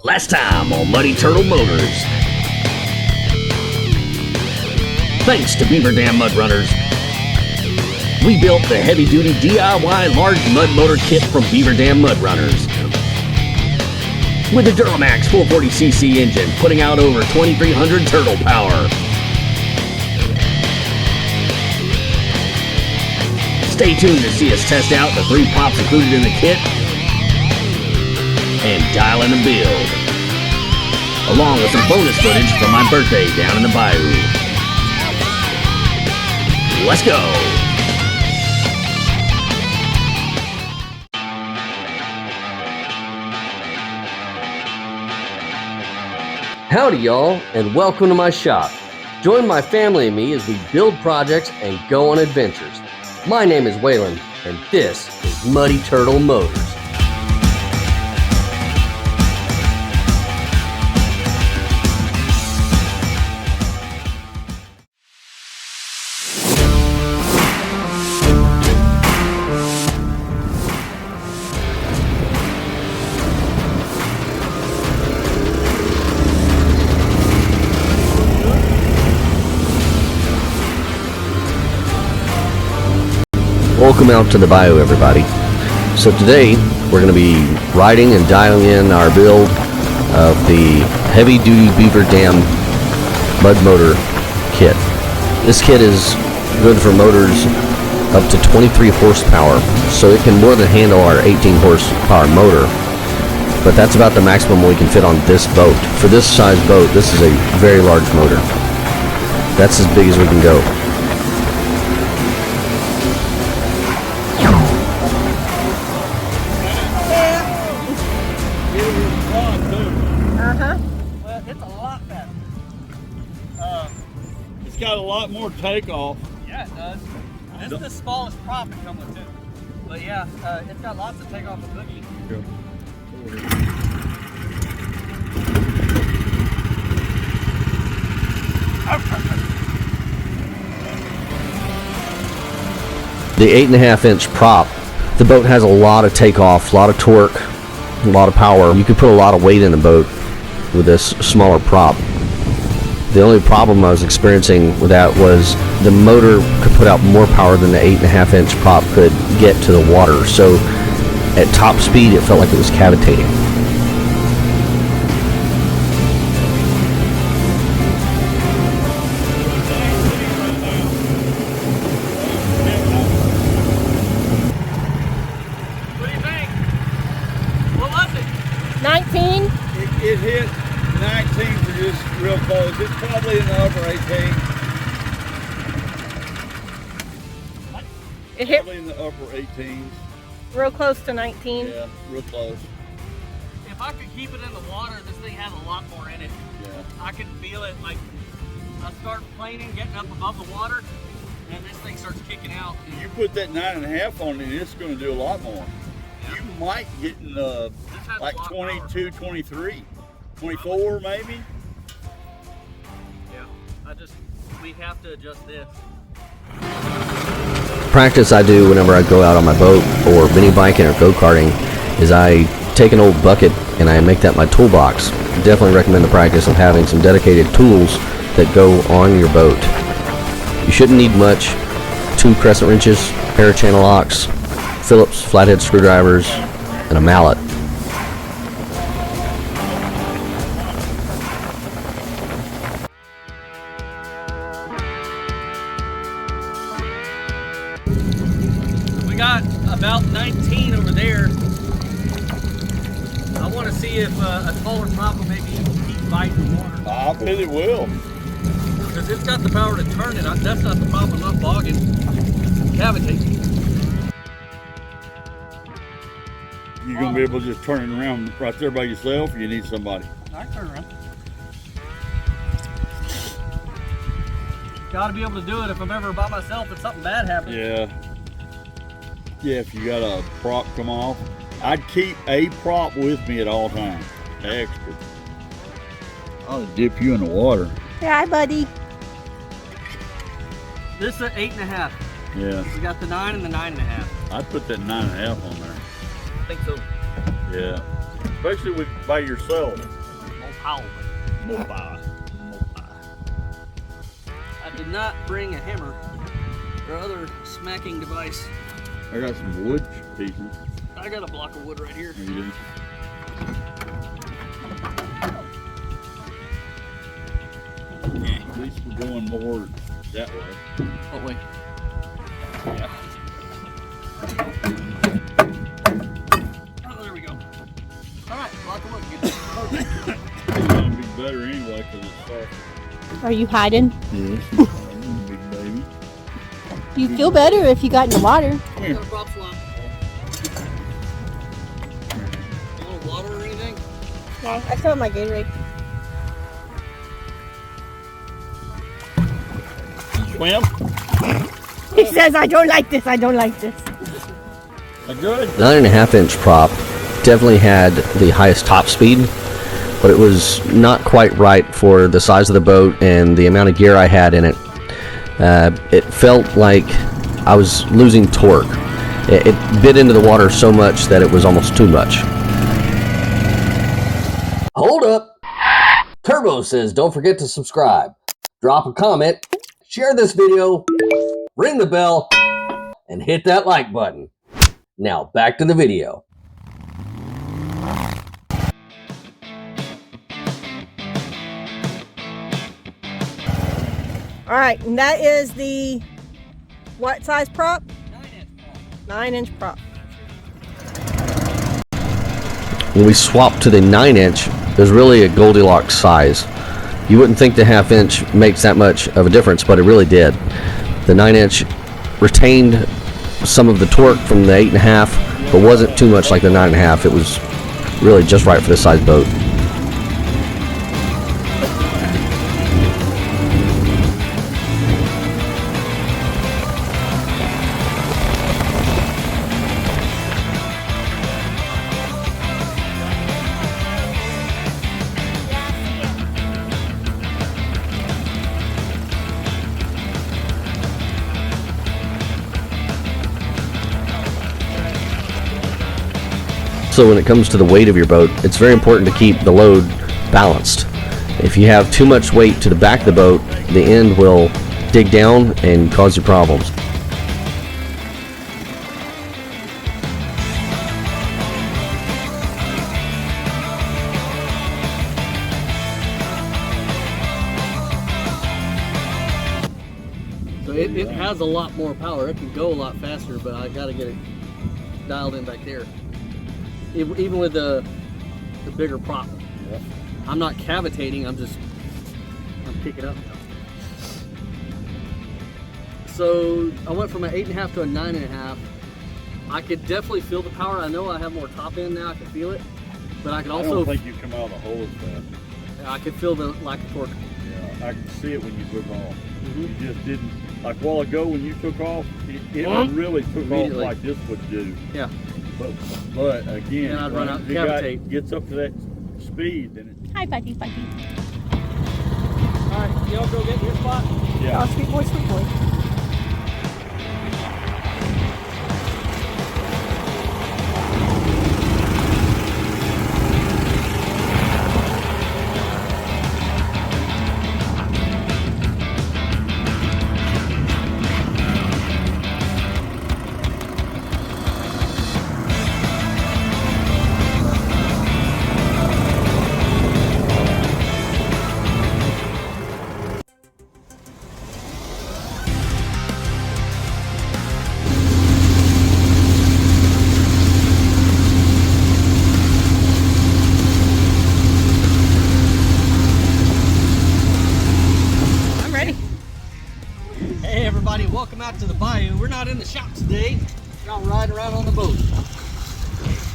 Last time on Muddy Turtle Motors. Thanks to Beaver Dam Mud Runners, we built the heavy-duty DIY large mud motor kit from Beaver Dam Mud Runners. With the Duromax 440cc engine putting out over 2,300 turtle power. Stay tuned to see us test out the 3 props included in the kit and dial in the build, along with some bonus footage from my birthday down in the bayou. Let's go! Howdy y'all, and welcome to my shop. Join my family and me as we build projects and go on adventures. My name is Waylon, and this is Muddy Turtle Motors. Welcome out to the bayou, everybody. So today we're going to be riding and dialing in our build of the heavy-duty Beaver Dam mud motor kit. This kit is good for motors up to 23 horsepower, so it can more than handle our 18 horsepower motor. But that's about the maximum we can fit on this boat. For this size boat, this is a very large motor. That's as big as we can go. It's got a lot more takeoff. Yeah, it does. This is the smallest prop it comes with too. But yeah, it's got lots of takeoff with boogie. The 8.5 inch prop, the boat has a lot of takeoff, a lot of torque, a lot of power. You could put a lot of weight in the boat with this smaller prop. The only problem I was experiencing with that was the motor could put out more power than the 8.5 inch prop could get to the water. So at top speed, it felt like it was cavitating. What do you think? What was it? 19? It hit 19 for just real close. It's probably in the upper 18. It hit Probably in the upper 18s. real close to 19. Yeah, real close. If I could keep it in the water, this thing has a lot more in it. Yeah. I can feel it, like I start planing, getting up above the water, and this thing starts kicking out. You put that 9.5 on it, it's going to do a lot more. Yeah. You might get in the This has like a lot of 22, 23, 24 maybe. Yeah, we have to adjust this. Practice I do whenever I go out on my boat or mini biking or go-karting is I take an old bucket and I make that my toolbox. Definitely recommend the practice of having some dedicated tools that go on your boat. You shouldn't need much. 2 crescent wrenches, pair of channel locks, Phillips flathead screwdrivers, and a mallet. We got about 19 over there. I want to see if a taller prop will maybe keep biting the water. I bet it will. Because it's got the power to turn it. That's not the problem. I'm not bogging. Cavitating. You're going to be able to just turn it around right there by yourself, or you need somebody? I can turn around. Got to be able to do it if I'm ever by myself and something bad happens. Yeah. Yeah, if you got a prop come off. I'd keep a prop with me at all times. Extra. I'll dip you in the water. Hi, buddy. This is an 8.5. Yeah. We got the 9 and the 9.5. I'd put that 9.5 on there. I think so. Yeah. especially by yourself. Mopile. Mopile. I did not bring a hammer or other smacking device. I got some wood pieces. I got a block of wood right here. You do? At least we're going more that way. What way? Yeah. Oh, there we go. All right, block of wood. Good. It's gonna be better anyway because it's soft. Are you hiding? Yes. Big baby. You feel better if you got in the water. Come here. Got a prop swap. You want water or anything? No, I still have my Gatorade. Swim? He says, I don't like this, I don't like this. Good. 9.5-inch prop definitely had the highest top speed, but it was not quite right for the size of the boat and the amount of gear I had in it. It felt like I was losing torque. It bit into the water so much that it was almost too much. Hold up! Turbo says don't forget to subscribe, drop a comment, share this video, ring the bell, and hit that like button. Now back to the video. All right, and that is the, what size prop? 9-inch prop. 9-inch prop. When we swapped to the 9-inch, it was really a Goldilocks size. You wouldn't think the 1/2-inch makes that much of a difference, but it really did. The 9-inch retained some of the torque from the 8.5, but wasn't too much like the 9.5. It was really just right for this size boat. So when it comes to the weight of your boat, it's very important to keep the load balanced. If you have too much weight to the back of the boat, the end will dig down and cause you problems. So it has a lot more power. It can go a lot faster, but I got to get it dialed in back there. Even with the bigger prop. Yeah. I'm not cavitating, I'm picking up now. So I went from an 8.5 to a 9.5. I could definitely feel the power. I know I have more top end now, I can feel it. But I can I also, don't think you come out of the hole as fast. I could feel the lack of torque. Yeah, I can see it when you took off. Mhm. You just didn't, like a while ago when you took off, it Mhm. really took off Immediately. like this would do. Yeah. But again, And I'd run out and the guy cavitate. gets up to that speed, then Hi, buddy, buddy. All right, y'all go get your spot. Oh, sweet boy, sweet boy. I'm ready. Hey everybody, welcome out to the bayou. We're not in the shop today. We're out riding around on the boat.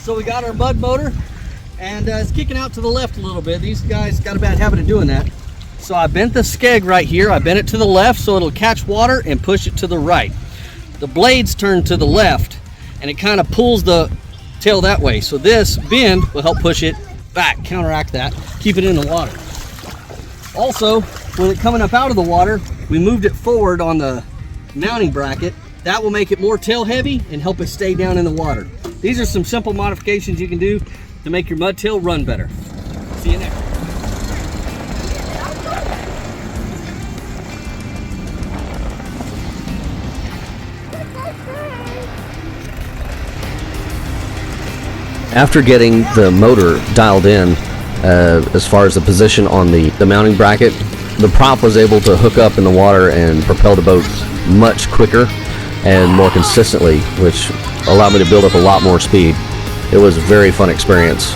So we got our mud motor and it's kicking out to the left a little bit. These guys got a bad habit of doing that. So I bent the skeg right here. I bent it to the left so it'll catch water and push it to the right. The blades turn to the left and it kind of pulls the tail that way. So this bend will help push it back, counteract that, keep it in the water. Also, with it coming up out of the water, we moved it forward on the mounting bracket. That will make it more tail heavy and help it stay down in the water. These are some simple modifications you can do. to make your mud tail run better. See you next. After getting the motor dialed in, as far as the position on the mounting bracket, the prop was able to hook up in the water and propel the boat much quicker and more consistently, which allowed me to build up a lot more speed. It was a very fun experience.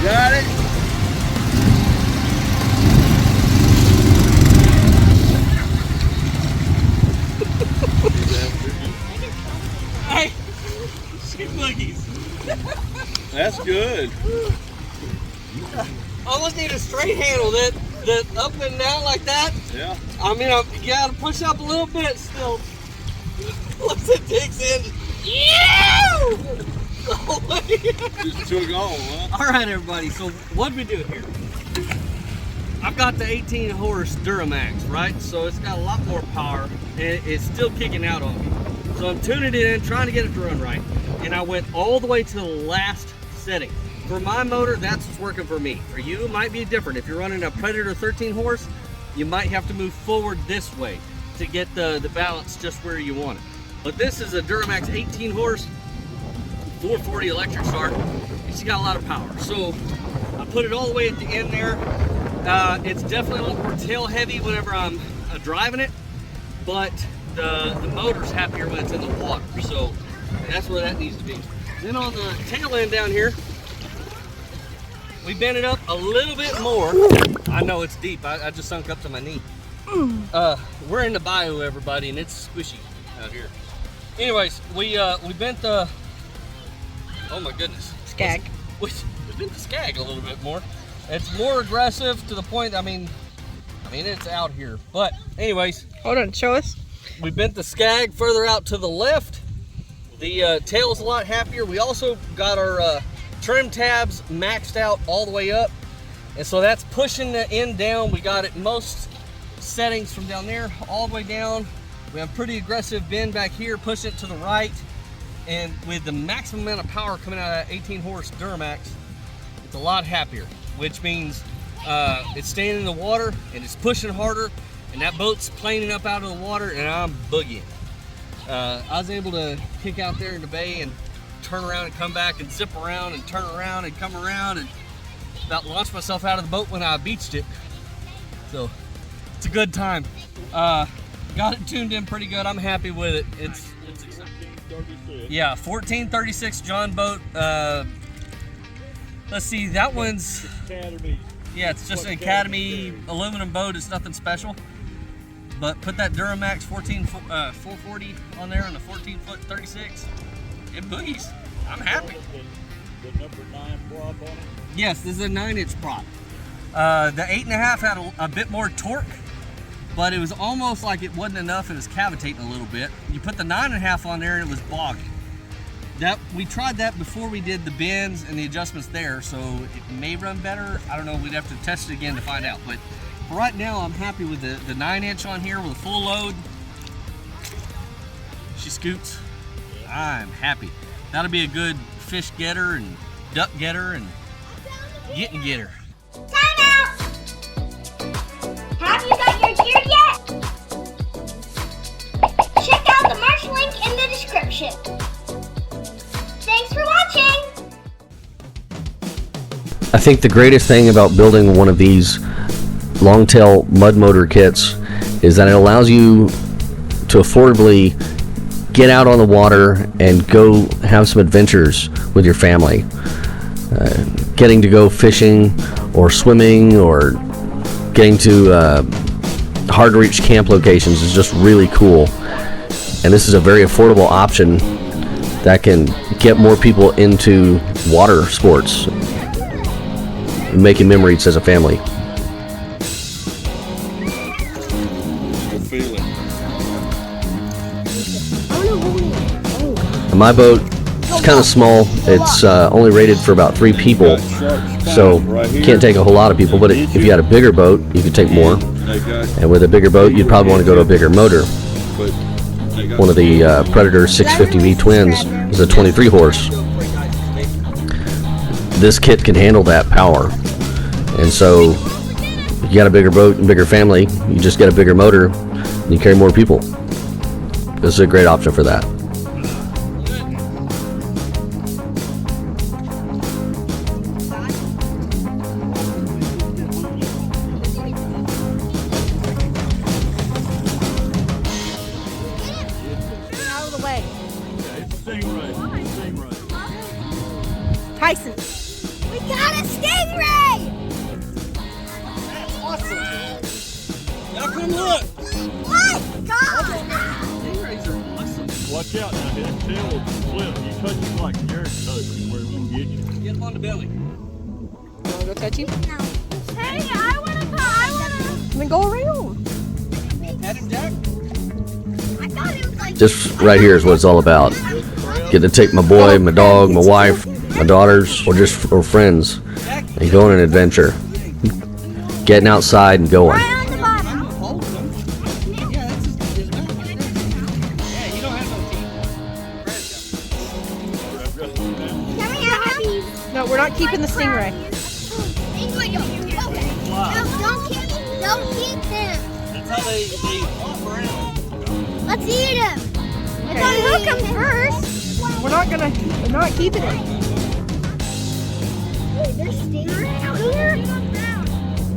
Got it? Hey, she boogies. That's good. Almost need a straight handle that up and down like that. Yeah. I mean, you gotta push up a little bit still. Once it digs in, Just took off, huh? All right, everybody. So what we do here? I've got the 18 horse Duromax, right? So it's got a lot more power, and it's still kicking out on me. So I'm tuning it in, trying to get it to run right. And I went all the way to the last setting. For my motor, that's what's working for me. For you, it might be different. If you're running a Predator 13 horse, you might have to move forward this way to get the balance just where you want it. But this is a Duromax 18 horse, 440 electric start. It's got a lot of power. So I put it all the way at the end there. It's definitely a little more tail heavy whenever I'm driving it, but the motor's happier when it's in the water. So that's where that needs to be. Then on the tail end down here, we bent it up a little bit more. I know it's deep. I just sunk up to my knee. We're in the bayou, everybody, and it's squishy out here. Anyways, we bent the, oh my goodness, Skag. We bent the skag a little bit more. It's more aggressive to the point, I mean it's out here. But anyways, Hold on, show us. we bent the skag further out to the left. The tail's a lot happier. We also got our trim tabs maxed out all the way up, and so that's pushing the end down. We got it most settings from down there all the way down. We have pretty aggressive bend back here, push it to the right, and with the maximum amount of power coming out of that 18 horse Duromax, it's a lot happier, which means it's staying in the water and it's pushing harder, and that boat's planing up out of the water, and I'm boogieing. I was able to kick out there in the bay and turn around and come back and zip around and turn around and come around and about launched myself out of the boat when I beached it. So it's a good time. Got it tuned in pretty good. I'm happy with it. It's 1436. yeah, 1436 John boat. Let's see, that one's Academy. yeah, it's just an Academy aluminum boat. It's nothing special. But put that Duromax 440 on there on the 14-foot 36. It boogies. I'm happy. The number 9 prop on it. Yes, this is a 9-inch prop. The 8.5 had a bit more torque, but it was almost like it wasn't enough. It was cavitating a little bit. You put the 9.5 on there and it was boggy. We tried that before we did the bends and the adjustments there, so it may run better. I don't know. We'd have to test it again to find out. But for right now, I'm happy with the 9-inch on here with a full load. She scoots. I'm happy. That'll be a good fish getter and duck getter and getting getter. Time out! Have you got your gear yet? Check out the merch link in the description. Thanks for watching! I think the greatest thing about building one of these longtail mud motor kits is that it allows you to affordably get out on the water and go have some adventures with your family. Getting to go fishing or swimming or getting to hard to reach camp locations is just really cool. And this is a very affordable option that can get more people into water sports and making memories as a family. Feel it. My boat is kind of small. It's only rated for about 3 people, so you can't take a whole lot of people. But if you had a bigger boat, you could take more. And with a bigger boat, you'd probably want to go to a bigger motor. One of the Predator 650V twins is a 23 horse. This kit can handle that power. And so if you got a bigger boat and bigger family, you just get a bigger motor and you carry more people. This is a great option for that. Tyson. We got a stingray! Awesome. Now come look. My God! Stingrays are awesome. Watch out now, his tail will flip. You touch him like Jared touched him where it won't get you. Get him on the belly. You wanna go touch him? Hey, I wanna. Then go around. Pat him, Jack. I thought it was like. This right here is what it's all about. Get to take my boy, my dog, my wife, my daughters, or friends, and go on an adventure. Getting outside and going. Right on the bottom. Hold him. Yeah, that's his mouth. Yeah, you don't have no teeth. Can we have these? No, we're not keeping the stingray. Okay. No, don't keep them. That's how they flop around. Let's eat them. Let's unhook them first. We're not keeping it. Wait, there's stingray out here?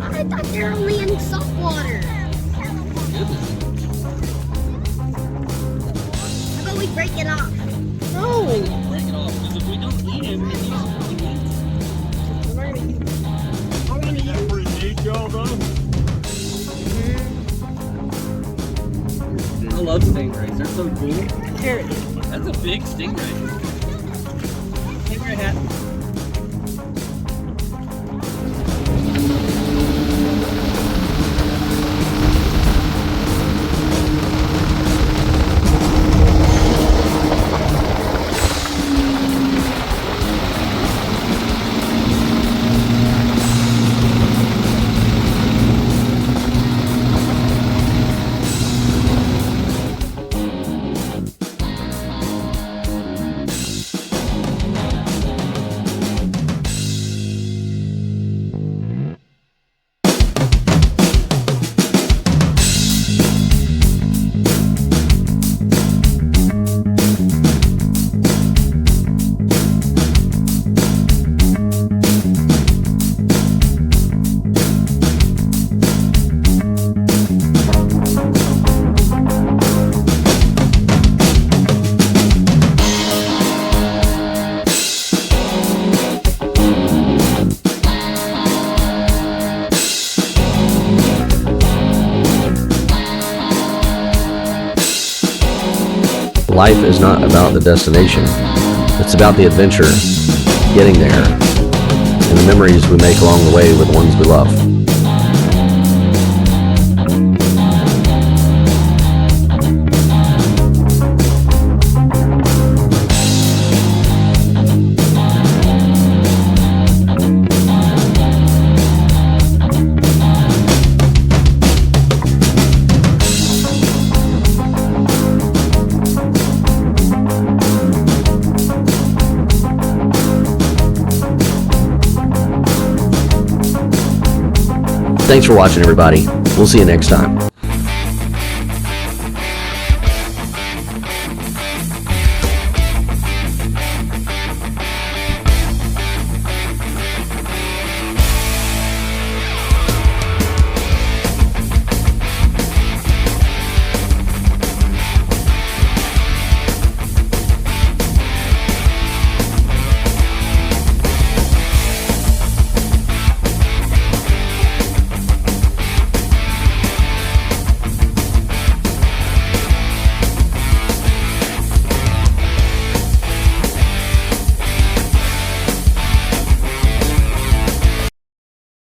I thought they were only in salt water. How about we break it off? No. Break it off, because if we don't eat him, then We're not gonna eat it. Are we gonna eat them? Pretty neat, y'all, though. I love stingrays. They're so cool. Jared. That's a big stingray. Stingray hat. Life is not about the destination. It's about the adventure, getting there, and the memories we make along the way with the ones we love. Thanks for watching, everybody. We'll see you next time.